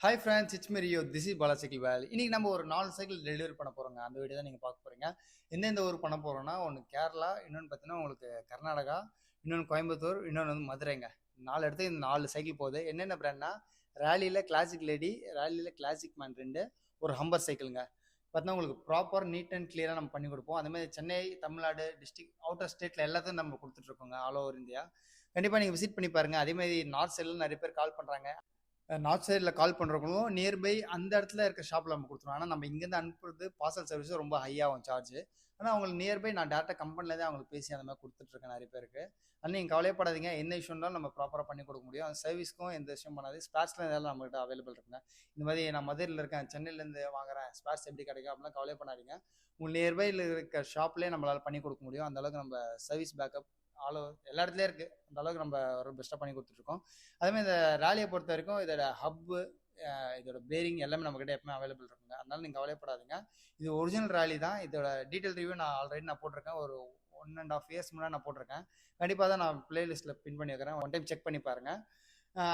Hi friends, it's me Rio. This is Bala cycle Vel. இன்னைக்கு நம்ம ஒரு 4 சைக்கிள் டெலிவரி பண்ண போகிறோங்க. அந்த வீடியோ தான் நீங்கள் பார்க்க போகிறீங்க. எந்தெந்த ஊர் பண்ண போகிறோன்னா, ஒன்று கேரளா, இன்னொன்று பார்த்தீங்கன்னா உங்களுக்கு கர்நாடகா, இன்னொன்று கோயம்புத்தூர், இன்னொன்று வந்து மதுரைங்க. 4 இடத்துக்கு இந்த 4 சைக்கிள் போகுது. என்னென்ன பிராண்ட்னா, ரேலியில் கிளாசிக் லேடி, ரேலியில் கிளாசிக் மேன் 2, ஒரு ஹம்பர் சைக்கிளுங்க. பார்த்தீங்கன்னா உங்களுக்கு ப்ராப்பர் நீட் அண்ட் கிளியராக நம்ம பண்ணி கொடுப்போம். அதேமாதிரி சென்னை, தமிழ்நாடு, டிஸ்ட்ரிக்ட், அவுட்டர் ஸ்டேட்டில் எல்லாத்தையும் நம்ம கொடுத்துட்ருக்கோங்க, ஆல் ஓவர் இந்தியா. கண்டிப்பாக நீங்கள் விசிட் பண்ணி பாருங்கள். அதேமாதிரி நார்த் சைடில் நிறைய பேர் கால் பண்ணுறாங்க. நார்த் சைடில் கால் பண்ணுறவங்களும் நியர்பை அந்த இடத்துல இருக்க ஷாப்பில் நம்ம கொடுத்துருவோம். ஆனால் நம்ம இங்கேருந்து அனுப்புறது பார்சல் சர்வீஸ் ரொம்ப ஹையாகும் சார்ஜ். ஆனால் அவங்களுக்கு நியர்பை நான் டேரெக்டாக கம்பெனிலேருந்தே அவங்களுக்கு பேசி அந்த மாதிரி கொடுத்துட்ருக்கேன் நிறைய பேருக்கு. ஆனால் நீங்கள் கவலைப்படாதீங்க, என்ன இஷ்யூ இருந்தாலும் நம்ம ப்ராப்பராக பண்ணி கொடுக்க முடியும். அந்த சர்வீஸ்க்கும் எந்த விஷயம் பண்ணாது. ஸ்பேர்ஸ்லாம் இதெல்லாம் நம்மகிட்ட அவைலபிள் இருக்குங்க. இந்த மாதிரி நான் மதுரையில் இருக்கேன், சென்னையிலேருந்து வாங்குறேன், ஸ்பேர்ஸ் எப்படி கிடைக்கும் அப்படிலாம் கவலை பண்ணாதீங்க. உங்கள் நியர்பையில் இருக்க ஷாப்லேயே நம்மளால் பண்ணி கொடுக்க முடியும். அந்தளவுக்கு நம்ம சர்வீஸ் பேக்கப் ஆல் ஓவர் எல்லா இடத்துலையும் இருக்குது. அந்த அளவுக்கு நம்ம ஒரு பெஸ்ட்டாக பண்ணி கொடுத்துட்ருக்கோம். அதேமாதிரி இந்த ரேலியை பொறுத்த வரைக்கும் இதோட ஹப்பு, இதோட பேரிங் எல்லாமே நம்மக்கிட்ட எப்பவுமே அவைலபிள் இருக்குங்க. அதனால நீங்கள் கவலைப்படாதீங்க. இது ஒரிஜினல் ரேலி தான். இதோட டீட்டெயில் ரிவ்யூ நான் ஆல்ரெடி போட்டிருக்கேன். ஒரு 1.5 இயர்ஸ் முன்னாடி நான் போட்டிருக்கேன். கண்டிப்பாக தான் நான் பிளேலிஸ்ட்டில் பின் பண்ணி வைக்கிறேன். ஒன் டைம் செக் பண்ணி பாருங்கள்.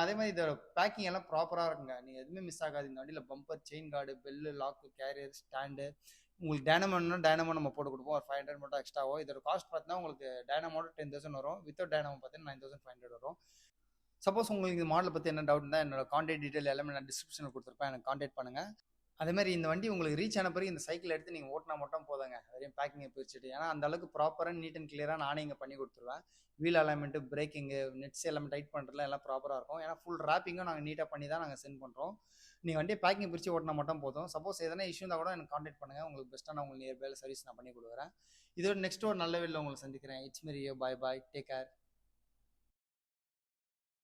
அதே மாதிரி இதோட பேக்கிங் எல்லாம் ப்ராப்பராக இருக்குங்க. நீங்கள் எதுவுமே மிஸ் ஆகாது. இந்த வண்டியில் bumper, chain guard, bell, lock, carrier, stand, உங்களுக்கு டைனமோன்னா டைனமோ நம்ம போட்டு கொடுப்போம். ஒரு 500 மட்டும் எக்ஸ்ட்ராவோ. இதோட காஸ்ட் பார்த்தீங்கன்னா உங்களுக்கு டைனமோட 10,000 வரும். வித்தவுட் டைனமோ பார்த்தீங்கன்னா 9,500 வரும். சப்போஸ் உங்களுக்கு இந்த மாடலை பற்றி என்ன டவுட் இருந்தால் என்னோட கான்டாக்ட் டீட்டெயில் எல்லாமே நான் டிஸ்கிரிப்ஷனில் கொடுத்துருப்பேன். எனக்கு கான்டாக்ட் பண்ணுங்கள். அதேமாதிரி இந்த வண்டி உங்களுக்கு ரீச் ஆன பிறகு இந்த சைக்கிள் எடுத்து நீங்கள் ஓட்டினா மட்டும் போதாங்க, வெறும் பேக்கிங்கை பிரிச்சுட்டு. ஏன்னா அந்த அளவுக்கு ப்ராப்பராக நீட் அண்ட் கிளியராக நானே இங்கே பண்ணி கொடுத்துருவேன். வீல் அலைன்மெண்ட்டு, பிரேக்கிங்கு, நெட்ஸ் எல்லாமே டைட் பண்ணுறதுலாம் எல்லாம் ப்ராப்பராக இருக்கும். ஏன்னா ஃபுல் ரேப்பிங்கும் நாங்கள் நீட்டாக பண்ணி தான் நாங்கள் சென்ட் பண்ணுறோம். நீங்கள் வண்டியை பேக்கிங் பிரித்து ஓட்டினா மட்டும் போதும். சப்போஸ் எதனா இஷ்யூ இருந்தால் கூட எனக்கு கான்டாக்ட் பண்ணுங்கள். உங்களுக்கு பெஸ்ட்டான உங்களுக்கு நியர்பையில் சர்வீஸ் நான் பண்ணி கொடுக்குறேன். இதோட நெக்ஸ்ட் ஒரு நல்ல வீடியோவில் உங்களுக்கு சந்திக்கிறேன். It's me Rio. Bye bye. Take care.